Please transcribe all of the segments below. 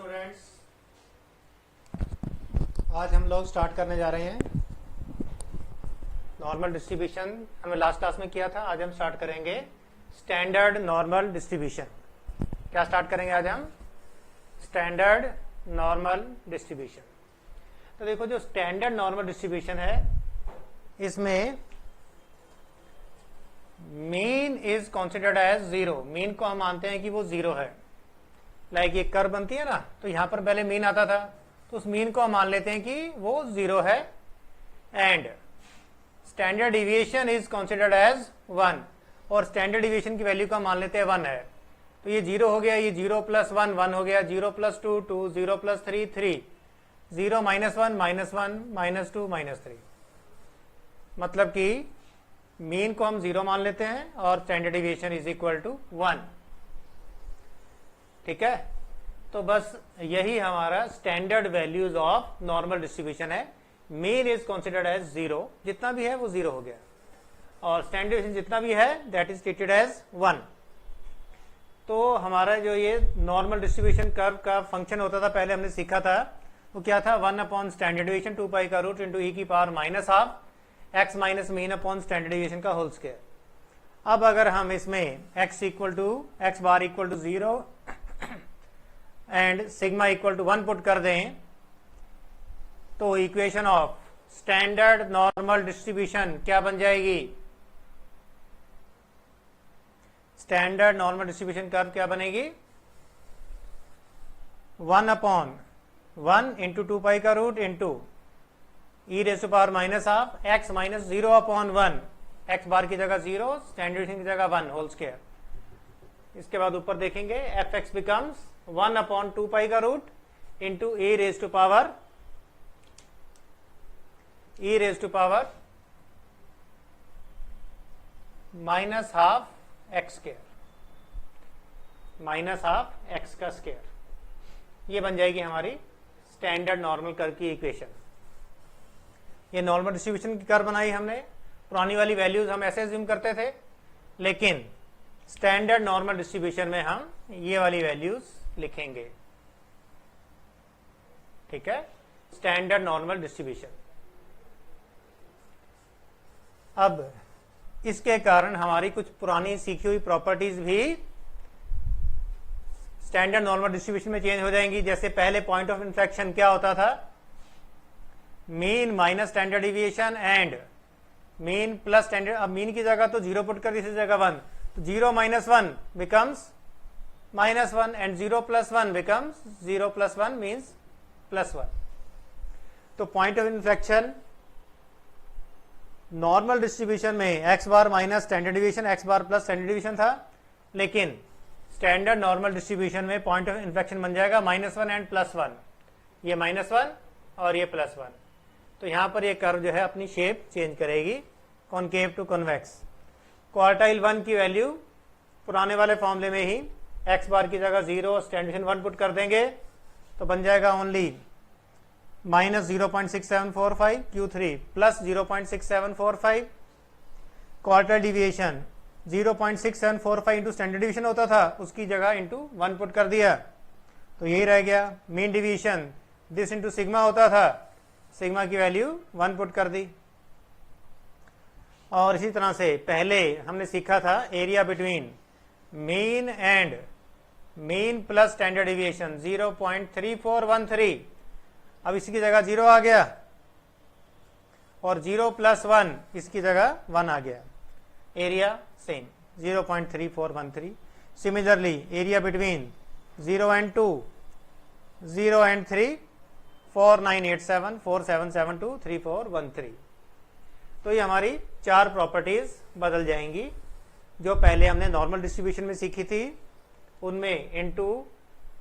Students, आज हम लोग स्टार्ट करने जा रहे हैं नॉर्मल डिस्ट्रीब्यूशन। हमने लास्ट क्लास में किया था। आज हम स्टार्ट करेंगे स्टैंडर्ड नॉर्मल डिस्ट्रीब्यूशन। क्या स्टार्ट करेंगे आज हम? Standard normal distribution. तो देखो, जो स्टैंडर्ड नॉर्मल डिस्ट्रीब्यूशन है इसमें mean is considered as zero. Mean को हम मानते हैं कि वो जीरो है। लाइक ये कर्व बनती है ना, तो यहां पर पहले मीन आता था, तो उस मीन को हम मान लेते हैं कि वो जीरो है। And standard deviation is considered as 1, और स्टैंडर्ड डिविएशन की वैल्यू को हम मान लेते हैं 1 है। तो ये 0 हो गया, ये 0 + 1 1 हो गया, 0 + 2 2, 0 + 3 3, 0 - 1 -1 -2 -3। मतलब कि मीन को हम 0 मान लेते हैं और standard deviation is equal to 1। ठीक है, तो बस यही हमारा standard values of normal distribution है। मीन इज कंसिडर्ड एज 0, जितना भी है वो 0 हो गया, और स्टैंडर्ड डिविएशन जितना भी है दैट इज ट्रीटेड एज 1। तो हमारा जो ये नॉर्मल डिस्ट्रीब्यूशन कर्व का फंक्शन होता था, पहले हमने सीखा था, वो क्या था? 1 स्टैंडर्ड डिविएशन 2 का root into e⁻½ x minus mean upon standard deviation का होल स्क्वायर। अब अगर हम इसमें x bar equal to 0 and sigma equal to 1 put कर दें, तो equation of standard normal distribution क्या बन जाएगी? स्टैंडर्ड नॉर्मल डिस्ट्रीब्यूशन कर्व क्या बनेगी? 1/1 इंटू 2 का root into e⁻½ x minus 0/1, x bar की जगह 0, स्टैंडर्ड की जगह 1 होल स्क्वायर। इसके बाद ऊपर देखेंगे f(x) बिकम्स 1/2 का root into e⁻² -12x², -12x का स्क्वायर। ये बन जाएगी हमारी स्टैंडर्ड नॉर्मल कर्व की इक्वेशन। ये नॉर्मल डिस्ट्रीब्यूशन की कर्व बनाई हमने। पुरानी वाली वैल्यूज हम ऐसे अज्यूम करते थे, लेकिन स्टैंडर्ड नॉर्मल डिस्ट्रीब्यूशन में हम ये वाली वैल्यूज लिखेंगे। ठीक है, स्टैंडर्ड नॉर्मल डिस्ट्रीब्यूशन। अब इसके कारण हमारी कुछ पुरानी सीखी हुई प्रॉपर्टीज भी स्टैंडर्ड नॉर्मल डिस्ट्रीब्यूशन में चेंज हो जाएंगी। जैसे पहले पॉइंट ऑफ इंफ्लेक्शन क्या होता था? Mean minus standard deviation and mean plus standard. अब मीन की जगह तो 0 पुट कर दी, इसी जगह 1, तो 0 - 1 बिकम्स -1 एंड 0 + 1 बिकम्स 0 + 1 मीन्स +1। तो point of inflection normal distribution में x बार माइनस स्टैंडर्ड डिविएशन, x बार प्लस स्टैंडर्ड डिविएशन था, लेकिन स्टैंडर्ड नॉर्मल डिस्ट्रीब्यूशन में पॉइंट ऑफ इंफ्लेक्शन बन जाएगा -1 एंड +1। ये -1 और ये +1। तो यहां पर ये कर्व जो है अपनी शेप चेंज करेगी, कॉनकेव टू कॉन्वेक्स। क्वार्टाइल 1 की वैल्यू पुराने वाले फॉर्मूले में ही x बार की जगह 0, स्टैंडर्ड 1 पुट कर देंगे, तो बन जाएगा only -0.6745 Q3 plus 0.6745। Quarter deviation 0.6745 into standard deviation होता था, उसकी जगह इंटू 1 पुट कर दिया, तो यही रह गया। Mean deviation this into sigma होता था, सिग्मा की वैल्यू 1 पुट कर दी। और इसी तरह से पहले हमने सीखा था area between mean and mean plus standard deviation 0.3413। अब इसकी जगह 0 आ गया, और 0 + 1 इसकी जगह 1 आ गया। Area same 0.3413। Similarly area between 0 and 2, 0 and 3, 4987 4772 3413। तो ये हमारी 4 प्रॉपर्टीज बदल जाएंगी जो पहले हमने नॉर्मल डिस्ट्रीब्यूशन में सीखी थी। उनमें इनटू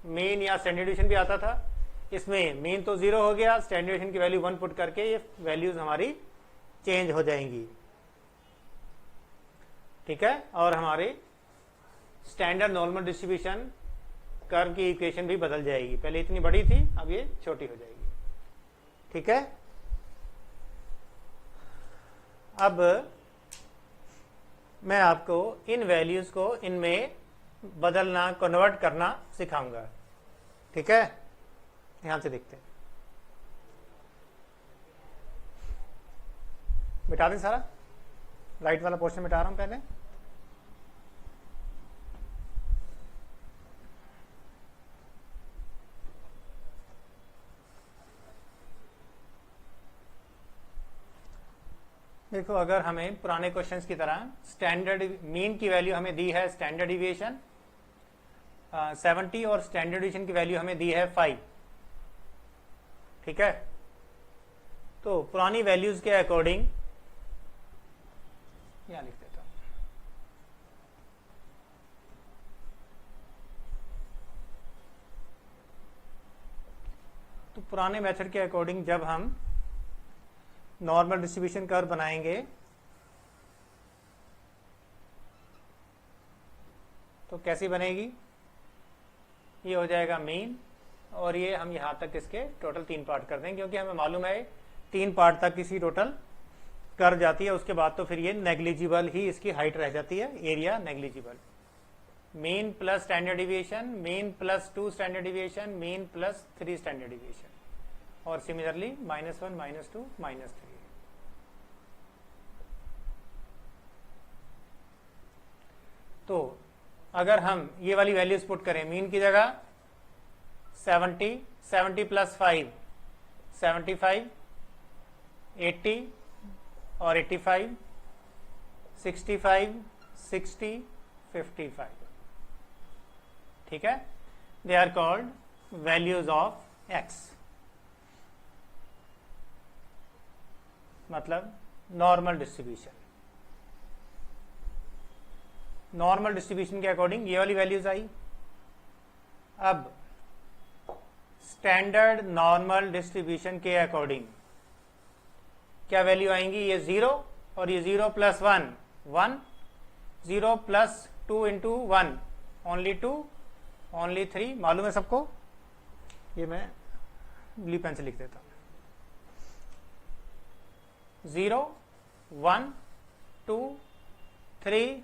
मीन या स्टैंडर्ड डिविएशन भी आता था। इसमें मीन तो 0 हो गया, स्टैंडर्ड डिविएशन की वैल्यू 1 पुट करके ये वैल्यूज हमारी चेंज हो जाएंगी। ठीक है, और हमारी स्टैंडर्ड नॉर्मल डिस्ट्रीब्यूशन कर्व की इक्वेशन भी बदल जाएगी। पहले इतनी बड़ी थी, अब ये छोटी हो जाएगी। ठीक है, अब मैं आपको इन वैल्यूज को इनमें बदलना, कन्वर्ट करना सिखाऊंगा। ठीक है, ध्यान से देखते हैं। मिटा दें सारा, राइट वाला पोर्शन मिटा रहा हूं पहले। देखो, अगर हमें पुराने क्वेश्चंस की तरह स्टैंडर्ड मीन की वैल्यू हमें दी है स्टैंडर्ड डिविएशन 70 और स्टैंडर्ड डिविएशन की वैल्यू हमें दी है 5, ठीक है। तो पुरानी वैल्यूज के अकॉर्डिंग यहां लिख देता हूं, तो पुराने मेथड के अकॉर्डिंग जब हम नॉर्मल डिस्ट्रीब्यूशन कर्व बनाएंगे तो कैसी बनेगी, ये हो जाएगा मीन, और ये हम यहां तक इसके टोटल 3 पार्ट कर देंगे, क्योंकि हमें मालूम है 3 पार्ट तक किसी टोटल कर जाती है, उसके बाद तो फिर ये नेग्लिजिबल ही इसकी हाइट रह जाती है, area negligible. Mean plus standard deviation, mean plus 2 standard deviation, mean plus 3 standard deviation, और सिमिलरली -1 -2 -3। तो अगर हम ये वाली वैल्यूज पुट करें, मीन की जगह 70, 70 प्लस 5 75, 80 और 85, 65, 60, 55, ठीक है। They are called values of x, मतलब नॉर्मल डिस्ट्रीब्यूशन। नॉर्मल डिस्ट्रीब्यूशन के अकॉर्डिंग ये वाली वैल्यूज आई। अब स्टैंडर्ड नॉर्मल डिस्ट्रीब्यूशन के अकॉर्डिंग क्या वैल्यू आएंगी, ये 0 और ये 0 plus 1 1, 0 plus 2 into 1 only 2, only 3, मालूम है सबको। ये मैं ब्लू पेन से लिख देता हूं, 0 1 2 3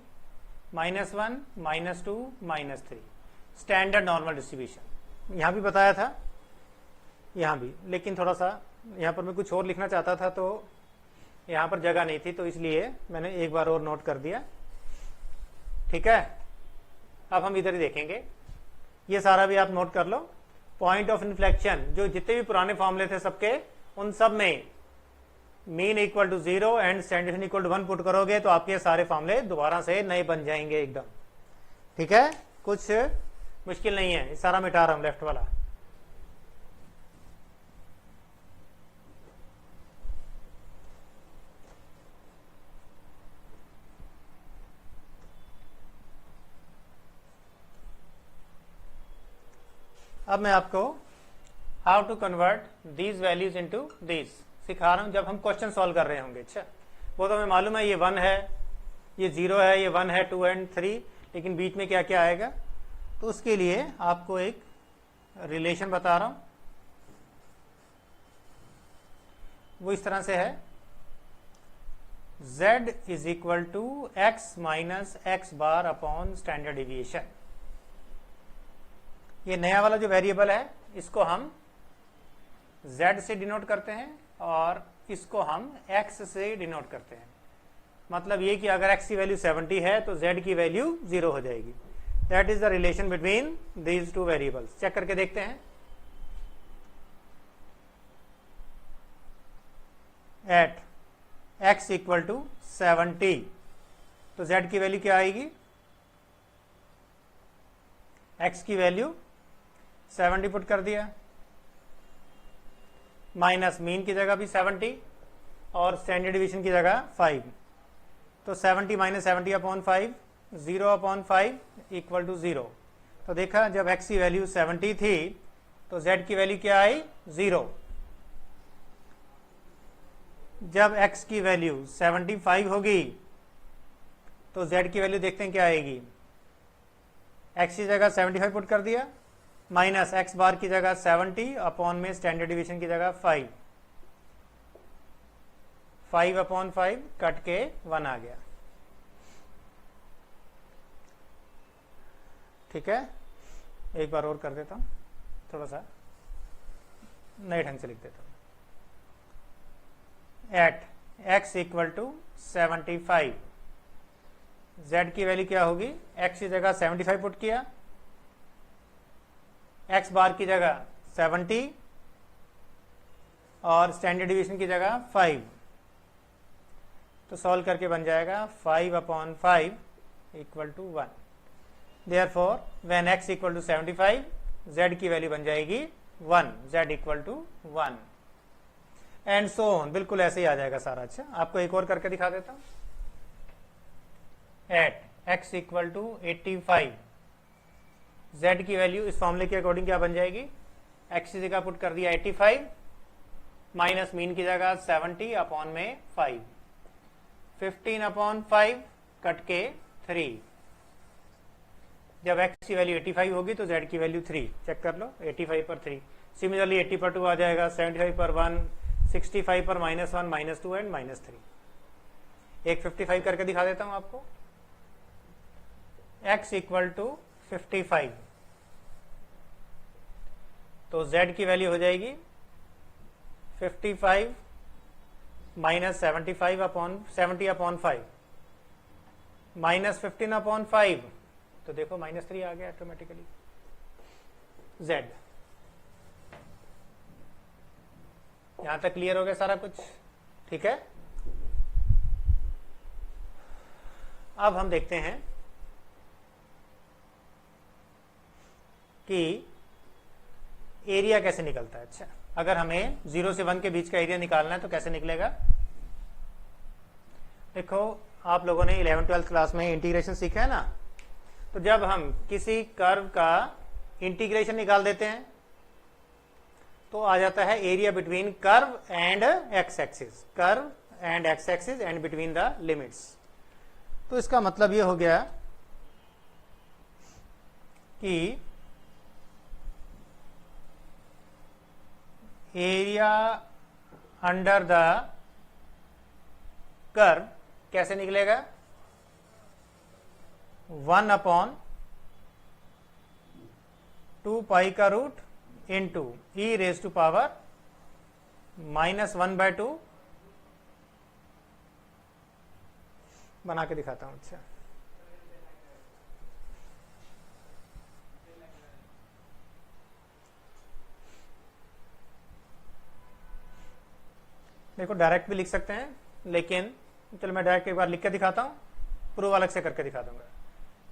-1 -2 -3, स्टैंडर्ड नॉर्मल डिस्ट्रीब्यूशन। यहां भी बताया था, यहां भी, लेकिन थोड़ा सा यहां पर मैं कुछ और लिखना चाहता था तो यहां पर जगह नहीं थी, तो इसलिए मैंने एक बार और नोट कर दिया, ठीक है। अब हम इधर ही देखेंगे, ये सारा भी आप नोट कर लो। पॉइंट ऑफ इन्फ्लेक्शन, जो जितने भी पुराने फॉर्मूले थे सबके, उन सब में mean equal to 0 and standard equal to 1 put करोगे तो आपके सारे फॉर्मूले दोबारा से नए बन जाएंगे एकदम, ठीक है। कुछ मुश्किल नहीं है, सारा मिटा रहा हूं लेफ्ट वाला। अब मैं आपको how to convert these values into these सिखा रहा हूं, जब हम क्वेश्चन सॉल्व कर रहे होंगे। अच्छा, वो तो हमें मालूम है, ये 1 है, ये 0 है, ये 1 है, 2 एंड 3, लेकिन बीच में क्या क्या आएगा, तो उसके लिए आपको एक रिलेशन बता रहा हूं। वो इस तरह से है, z is equal to x minus x bar upon standard deviation. ये नया वाला जो वेरिएबल है, इसको हम z से डिनोट करते हैं और इसको हम x से डिनोट करते हैं। मतलब ये कि अगर x की वैल्यू 70 है तो z की वैल्यू 0 हो जाएगी। That is the relation between these two variables. Check करके देखते हैं। एट x इक्वल टू 70 तो z की वैल्यू क्या आएगी, x की वैल्यू 70 पुट कर दिया, माइनस मीन की जगह भी 70 और स्टैंडर्ड डिवीजन की जगह 5, तो 70 minus 70 upon 5, 0 upon 5 equal to 0। तो देखा, जब x की वैल्यू 70 थी तो z की वैल्यू क्या आई, 0। जब x की वैल्यू 75 होगी तो z की वैल्यू देखते हैं क्या आएगी। x की जगह 75 पुट कर दिया, माइनस एक्स बार की जगह 70 अपॉन में स्टैंडर्ड डिवीजन की जगह 5, 5 अपॉन 5 कट के 1 आ गया। ठीक है, एक बार और कर देता हूं थोड़ा सा। नए ढंग से लिख देता हूं, at x equal to 75, z की वैल्यू क्या होगी, x की जगह 75 पुट किया, x बार की जगह 70 और स्टैंडर्ड डिवीजन की जगह 5, तो सॉल्व करके बन जाएगा 5/5 equal to 1। Therefore when x equal to 75, z की वैल्यू बन जाएगी 1, z equal to 1 and so on. बिल्कुल ऐसे ही आ जाएगा सारा। अच्छा, आपको एक और करके दिखा देता हूं। At x equal to 85, z की वैल्यू इस फॉर्मूले के अकॉर्डिंग क्या बन जाएगी, x की जगह पुट कर दिया 85 माइनस मीन की जगह 70 अपॉन में 5, 15/5 कट के 3। जब x की वैल्यू 85 होगी तो z की वैल्यू 3, चेक कर लो, 85 पर 3। सिमिलरली 80 पर 2 आ जाएगा, 75 पर 1, 65 पर -1, -2 एंड -3। एक 55 करके दिखा देता हूं आपको। x इक्वल टू 55, तो z की वैल्यू हो जाएगी 55 माइनस 70/5 माइनस 15/5, तो देखो -3 आ गया ऑटोमेटिकली। z यहां तक क्लियर हो गया सारा कुछ, ठीक है। अब हम देखते हैं कि एरिया कैसे निकलता है। अच्छा, अगर हमें 0 से 1 के बीच का एरिया निकालना है तो कैसे निकलेगा। देखो, आप लोगों ने 11th-12th क्लास में इंटीग्रेशन सीखा है ना, तो जब हम किसी कर्व का इंटीग्रेशन निकाल देते हैं तो आ जाता है area between curve and x axis, curve and x axis and between the limits. तो इसका मतलब ये हो गया कि एरिया अंडर द कर्व कैसे निकलेगा, 1/2 पाई का रूट इंटू e⁻⁻⁻² बना के दिखाता हूं। अच्छा, देखो डायरेक्ट भी लिख सकते हैं, लेकिन चलो मैं डायरेक्ट एक बार लिख के दिखाता हूं, प्रूव अलग से करके दिखा दूंगा।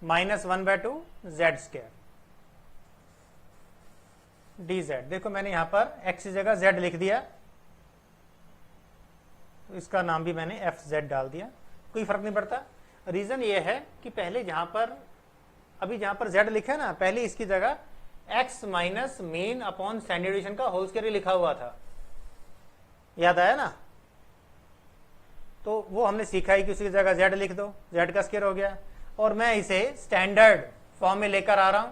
-1/2 z² dz। देखो मैंने यहां पर x की जगह z लिख दिया, तो इसका नाम भी मैंने fz डाल दिया, कोई फर्क नहीं पड़ता। रीजन ये है कि पहले जहां पर अभी जहां पर z लिखा है ना, पहले इसकी जगह x minus mean upon standard division का होल स्क्वायर लिखा हुआ था, याद आया ना। तो वो हमने सीखा है कि उसकी जगह z लिख दो, z का स्क्वायर हो गया। और मैं इसे स्टैंडर्ड फॉर्म में लेकर आ रहा हूं,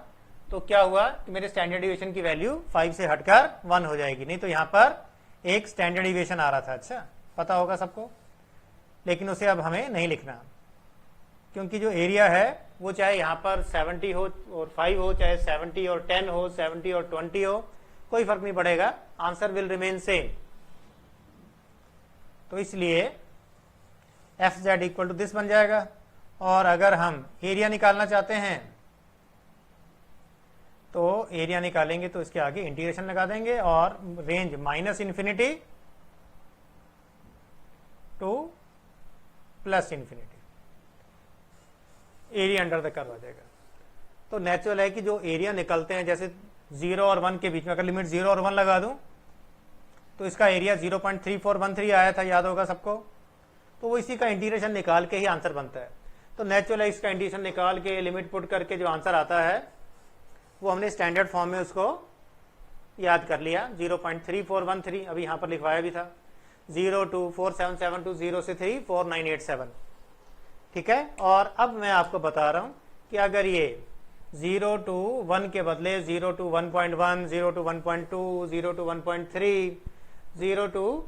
तो क्या हुआ कि मेरे स्टैंडर्ड डिविएशन की वैल्यू 5 से हटकर 1 हो जाएगी। नहीं तो यहां पर एक स्टैंडर्ड डिविएशन आ रहा था। अच्छा, पता होगा सबको, लेकिन उसे अब हमें नहीं लिखना, क्योंकि जो एरिया है वो चाहे यहां पर 70 हो और 5 हो, चाहे 70 और 10 हो, 70 और 20 हो, कोई फर्क नहीं पड़ेगा, आंसर विल रिमेन सेम। तो इसलिए fz इक्वल टू दिस बन जाएगा। और अगर हम एरिया निकालना चाहते हैं तो एरिया निकालेंगे तो इसके आगे इंटीग्रेशन लगा देंगे और range -∞ to +∞, area under the curve आ जाएगा। तो नेचुरल है कि जो एरिया निकलते हैं, जैसे 0 और 1 के बीच में अगर लिमिट 0 और 1 लगा दूं तो इसका एरिया 0.3413 आया था, याद होगा सबको। तो वो इसी का इंटीग्रेशन निकाल के ही आंसर बनता है। तो नेचुरल है इसका इंटीग्रेशन निकाल के लिमिट पुट करके जो आंसर आता है वो हमने स्टैंडर्ड फॉर्म में उसको याद कर लिया, 0.3413, अभी यहां पर लिखवाया भी था, 02477 0 से 3 4987, ठीक है। और अब मैं आपको बता रहा हूं कि अगर ये 0 to 1 के बदले 0 to 1.1, 0 to 1.2, 0 to 1.3, 0 to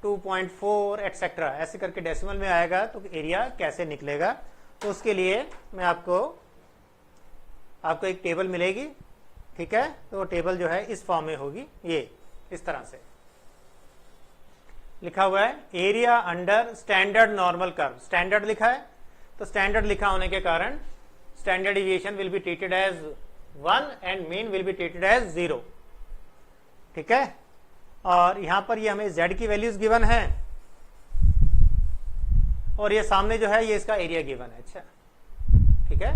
2.4 etcetera ऐसे करके डेसिमल में आएगा तो एरिया कैसे निकलेगा। तो उसके लिए मैं आपको एक टेबल मिलेगी, ठीक है, तो वो टेबल जो है इस फॉर्म में होगी, ये इस तरह से लिखा हुआ है area under standard normal curve. Standard लिखा है, तो स्टैंडर्ड लिखा होने के कारण standard deviation will be treated as 1 and mean will be treated as 0। ठीक है, और यहां पर ये हमें z की वैल्यूज गिवन है और ये सामने जो है ये इसका एरिया गिवन है। अच्छा, ठीक है,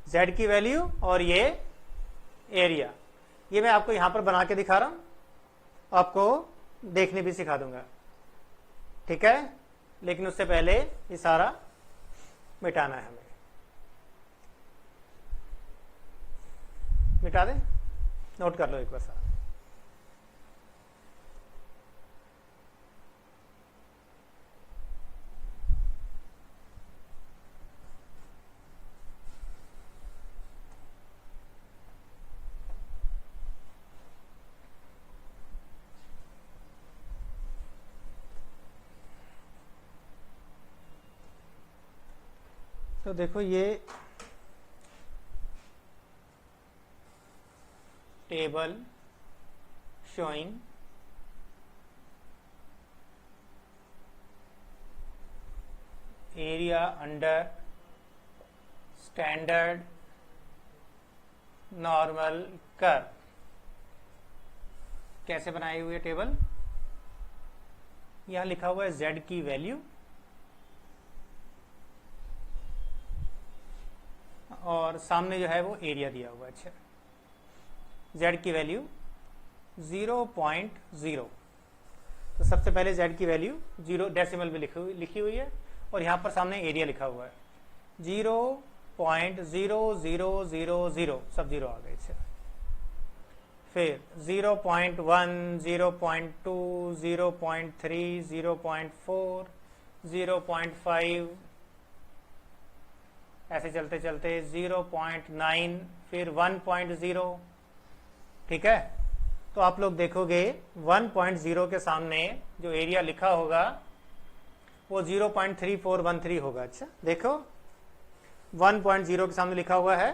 z की वैल्यू और ये एरिया, ये मैं आपको यहां पर बना के दिखा रहा हूं, आपको देखने भी सिखा दूंगा। ठीक है, लेकिन उससे पहले ये सारा मिटाना है हमें। मिटा दें, नोट कर लो एक बार सारा। तो देखो ये table showing area under standard normal curve. कैसे बनाई हुई है टेबल? यहां लिखा हुआ है z की वैल्यू और सामने जो है वो एरिया दिया हुआ है। अच्छा, z की वैल्यू 0.0, तो सबसे पहले z की वैल्यू 0 डेसिमल में लिखी हुई है और यहां पर सामने एरिया लिखा हुआ है 0.0000, सब 0 आ गए। अच्छा, फिर 0.1, 0.2, 0.3, 0.4, 0.5, ऐसे चलते चलते 0.9, फिर 1.0। ठीक है, तो आप लोग देखोगे 1.0 के सामने जो एरिया लिखा होगा वो 0.3413 होगा। अच्छा, देखो 1.0 के सामने लिखा हुआ है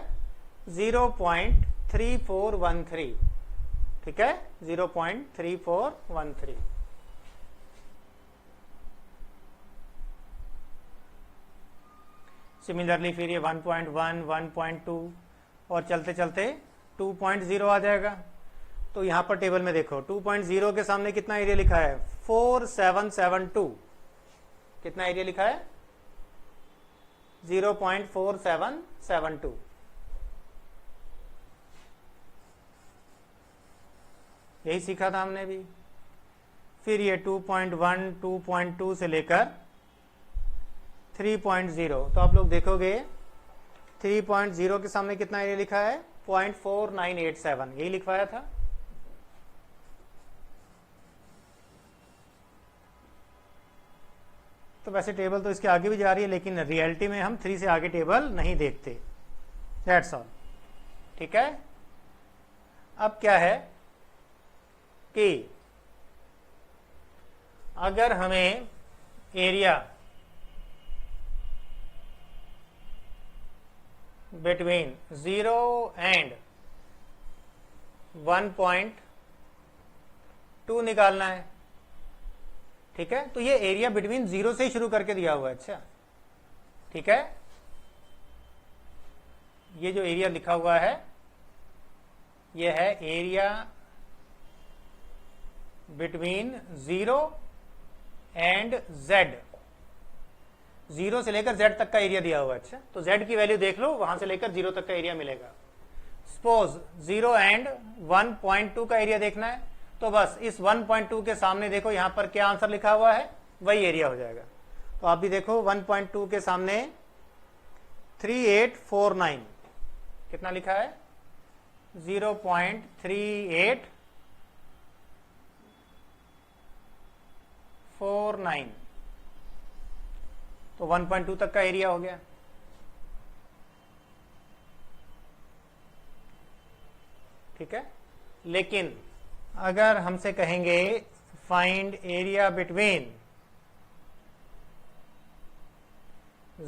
0.3413। ठीक है, 0.3413। सिमिलरली फिर ये 1.1, 1.2 और चलते चलते 2.0 आ जाएगा। तो यहां पर टेबल में देखो 2.0 के सामने कितना एरिया लिखा है 4772। कितना एरिया लिखा है 0.4772। यही सीखा था हमने भी। फिर ये 2.1, 2.2 से लेकर 3.0, तो आप लोग देखोगे 3.0 के सामने कितना एरिया लिखा है 0.4987, यही लिखवाया था। तो वैसे टेबल तो इसके आगे भी जा रही है, लेकिन रियलिटी में हम 3 से आगे टेबल नहीं देखते। That's all. ठीक है, अब क्या है कि अगर हमें एरिया बिटवीन 0 एंड 1.2 निकालना है, ठीक है, तो ये एरिया बिटवीन 0 से ही शुरू करके दिया हुआ है। अच्छा, ठीक है, ये जो एरिया लिखा हुआ है ये है एरिया बिटवीन 0 एंड z। 0 से लेकर z तक का एरिया दिया हुआ है। अच्छा, तो z की वैल्यू देख लो, वहां से लेकर 0 तक का एरिया मिलेगा। सपोज 0 एंड 1.2 का एरिया देखना है, तो बस इस 1.2 के सामने देखो यहां पर क्या आंसर लिखा हुआ है, वही एरिया हो जाएगा। तो आप भी देखो 1.2 के सामने 3849 कितना लिखा है 0.3849, तो 1.2 तक का एरिया हो गया। ठीक है, लेकिन अगर हमसे कहेंगे फाइंड एरिया बिटवीन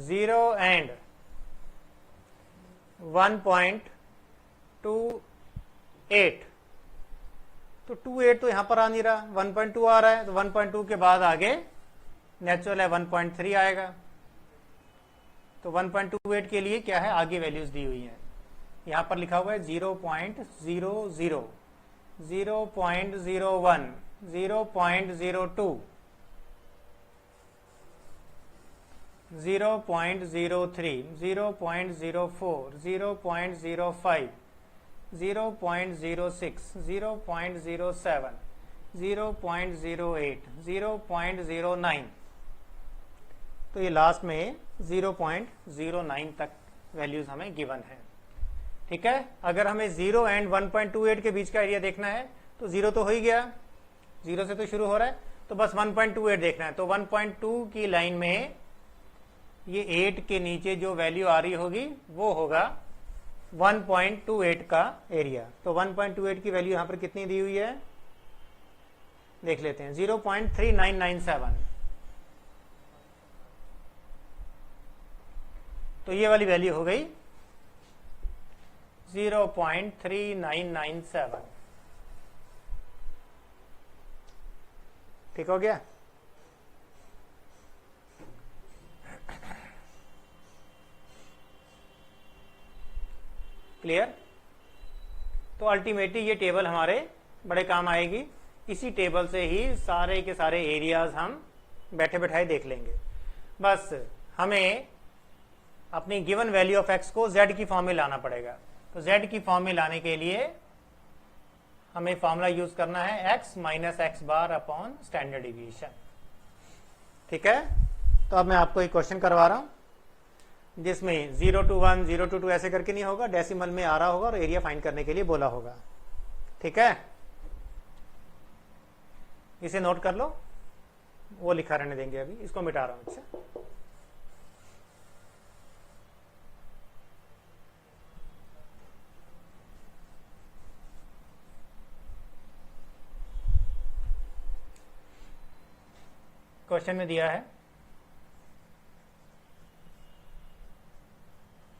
0 एंड 1.2 8, तो 28 तो यहां पर आ नहीं रहा, 1.2 आ रहा है, तो 1.2 के बाद आगे नेचुरल है 1.3 आएगा। तो 1.28 के लिए क्या है, आगे वैल्यूज दी हुई है, यहां पर लिखा हुआ है 0.00, 0.01, 0.02, 0.03, 0.04, 0.05, 0.06, 0.07, 0.08, 0.09, तो ये लास्ट में 0.09 तक वैल्यूज हमें गिवन है। ठीक है, अगर हमें 0 एंड 1.28 के बीच का एरिया देखना है तो 0 तो हो ही गया, 0 से तो शुरू हो रहा है, तो बस 1.28 देखना है। तो 1.2 की लाइन में ये 8 के नीचे जो वैल्यू आ रही होगी वो होगा 1.28 का एरिया। तो 1.28 की वैल्यू यहां पर कितनी दी हुई है, देख लेते हैं, 0.3997। तो ये वाली वैल्यू हो गई 0.3997। ठीक हो गया। क्लियर। तो अल्टीमेटली ये टेबल हमारे बड़े काम आएगी, इसी टेबल से ही सारे के सारे एरियाज हम बैठे बैठाए देख लेंगे। बस हमें अपनी गिवन वैल्यू ऑफ एक्स को z की फॉर्म में लाना पड़ेगा। तो z की फॉर्म में लाने के लिए हमें फॉर्मूला यूज करना है x minus x bar upon standard deviation. ठीक है, तो अब मैं आपको एक क्वेश्चन करवा रहा हूं जिसमें 0 to 1, 0 to 2 ऐसे करके नहीं होगा, डेसिमल में आ रहा होगा और एरिया फाइंड करने के लिए बोला होगा। ठीक है, इसे नोट कर लो, वो लिखा रहने देंगे, अभी इसको मिटा रहा हूं। अच्छा, क्वेश्चन में दिया है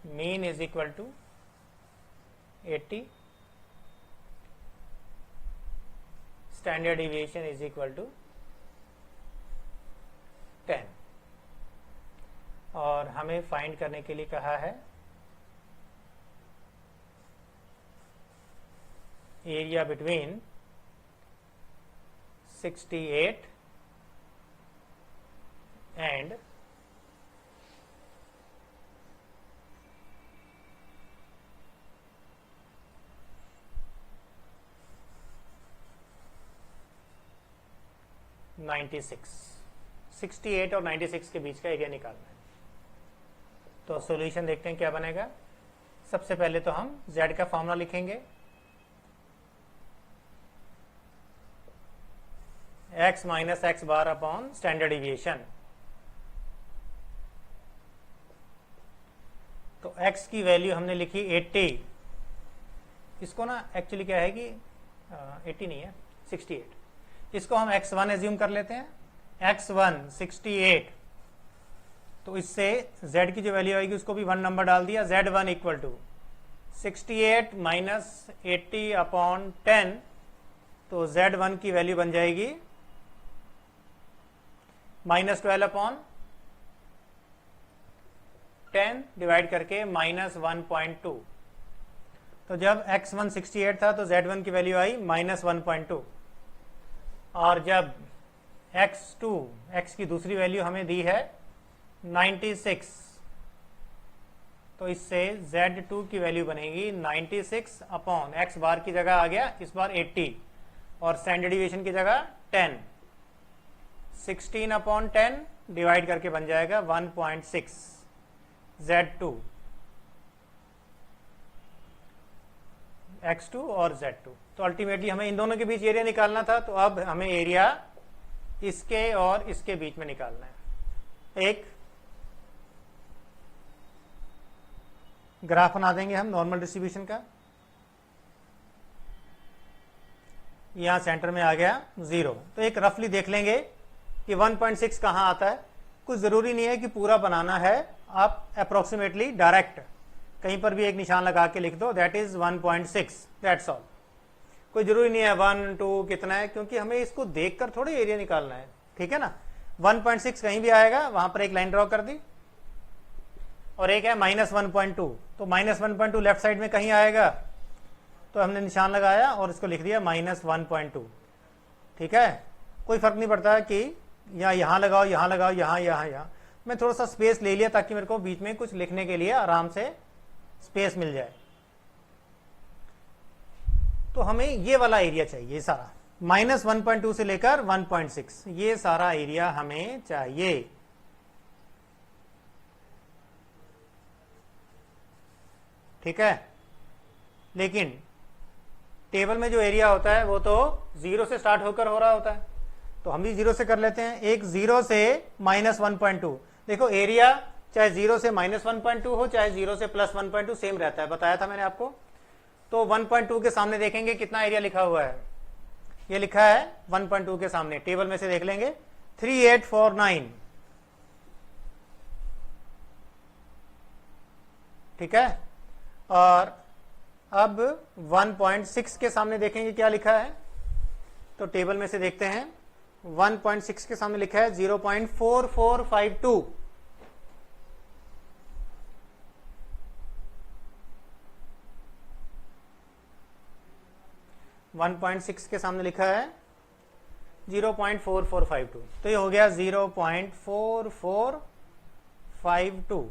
mean is equal to 80, standard deviation is equal to 10, और हमें फाइंड करने के लिए कहा है एरिया बिटवीन 68 and 96, 68 और 96 के बीच का एरिया निकालना है। तो सॉल्यूशन देखते हैं क्या बनेगा। सबसे पहले तो हम z का फॉर्मूला लिखेंगे, x minus x bar upon standard deviation. तो x की वैल्यू हमने लिखी 80, इसको ना एक्चुअली क्या है कि 80 नहीं है 68, इसको हम x1 एज्यूम कर लेते हैं, x1 68, तो इससे z की जो वैल्यू आएगी उसको भी 1 नंबर डाल दिया, z1 equal to 68 minus 80 upon 10, तो z1 की वैल्यू बन जाएगी माइनस 12 अपॉन 10 डिवाइड करके माइनस 1.2। तो जब x1 68 था तो z1 की वैल्यू आई माइनस 1.2, और जब x2, x की दूसरी वैल्यू हमें दी है 96, तो इससे z2 की वैल्यू बनेगी 96 अपॉन x बार की जगह आ गया इस बार 80 और स्टैंडर्ड डिविएशन की जगह 10, 16 अपॉन 10 डिवाइड करके बन जाएगा 1.6 z2, x2 और z2। तो अल्टीमेटली हमें इन दोनों के बीच एरिया निकालना था, तो अब हमें एरिया इसके और इसके बीच में निकालना है। एक ग्राफ बना देंगे हम नॉर्मल डिस्ट्रीब्यूशन का, यहां सेंटर में आ गया 0, तो एक रफली देख लेंगे कि 1.6 कहां आता है। कुछ जरूरी नहीं है कि पूरा बनाना है, आप अप्रोक्सीमेटली डायरेक्ट कहीं पर भी एक निशान लगा के लिख दो, दैट इज 1.6, दैट्स ऑल। कोई जरूरी नहीं है 1 2 कितना है, क्योंकि हमें इसको देखकर थोड़ी एरिया निकालना है, ठीक है ना। 1.6 कहीं भी आएगा, वहां पर एक लाइन ड्रॉ कर दी, और एक है -1.2, तो -1.2 लेफ्ट साइड में कहीं आएगा, तो हमने निशान लगाया और इसको लिख दिया -1.2, ठीक है। कोई फर्क नहीं पड़ता कि यहां लगाओ, यहां लगाओ, यहां। मैं थोड़ा सा स्पेस ले लिया ताकि मेरे को बीच में कुछ लिखने के लिए आराम से स्पेस मिल जाए। तो हमें ये वाला एरिया चाहिए सारा, -1.2 से लेकर 1.6, ये सारा एरिया हमें चाहिए। ठीक है, लेकिन टेबल में जो एरिया होता है वो तो 0 से स्टार्ट होकर हो रहा होता है, तो हम भी 0 से कर लेते हैं। एक 0 से -1.2, देखो एरिया चाहे 0 से -1.2 हो, चाहे 0 से +1.2 सेम रहता है, बताया था मैंने आपको। तो 1.2 के सामने देखेंगे कितना एरिया लिखा हुआ है, ये लिखा है 1.2 के सामने, टेबल में से देख लेंगे 3849, ठीक है। और अब 1.6 के सामने देखेंगे क्या लिखा है, तो टेबल में से देखते हैं 1.6 के सामने लिखा है 0.4452, 1.6 के सामने लिखा है 0.4452, तो ये हो गया 0.4452,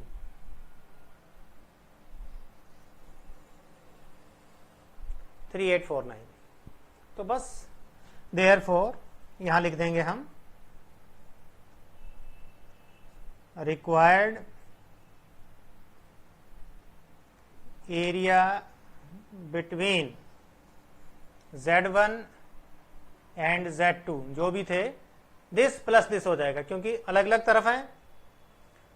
तो बस देयरफॉर यहां लिख देंगे हम required area between Z1 and Z2 जो भी थे, दिस प्लस दिस हो जाएगा क्योंकि अलग अलग तरफ हैं,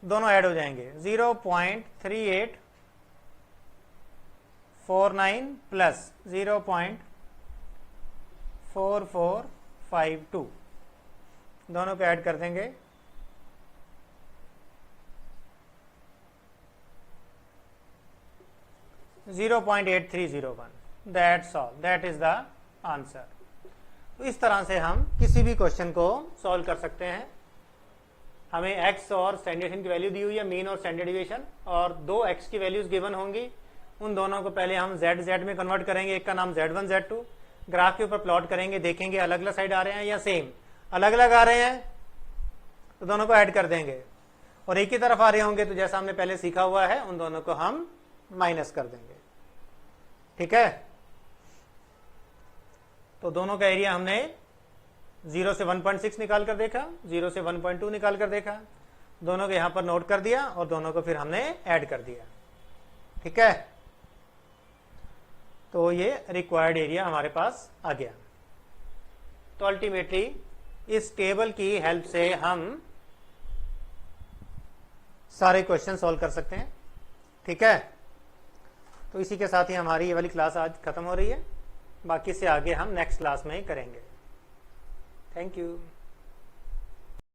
दोनों ऐड हो जाएंगे। 0.3849 प्लस 0.4452, दोनों को ऐड कर देंगे, .8301। That's all, that is the answer. तो इस तरह से हम किसी भी क्वेश्चन को सॉल्व कर सकते हैं। हमें x और स्टैंडर्ड डिवीएशन की वैल्यू दी हुई है, मीन और स्टैंडर्ड डिवीएशन, और दो x की वैल्यूज गिवन होंगी। उन दोनों को पहले हम z में कन्वर्ट करेंगे, एक का नाम Z1 Z2, ग्राफ के ऊपर प्लॉट करेंगे, देखेंगे अलग अलग साइड आ रहे हैं या सेम, अलग अलग आ रहे हैं तो दोनों को ऐड कर देंगे, और एक ही तरफ आ रहे होंगे तो जैसा हमने पहले सीखा हुआ है उन दोनों को हम माइनस कर देंगे, ठीक है। तो दोनों का एरिया हमने 0 से 1.6 निकाल कर देखा, 0 से 1.2 निकाल कर देखा, दोनों को यहां पर नोट कर दिया और दोनों को फिर हमने ऐड कर दिया, ठीक है। तो ये रिक्वायर्ड एरिया हमारे पास आ गया। तो अल्टीमेटली इस टेबल की हेल्प से हम सारे क्वेश्चन सॉल्व कर सकते हैं, ठीक है। तो इसी के साथ ही हमारी ये वाली क्लास आज खत्म हो रही है, बाकी से आगे हम नेक्स्ट क्लास में ही करेंगे। Thank you.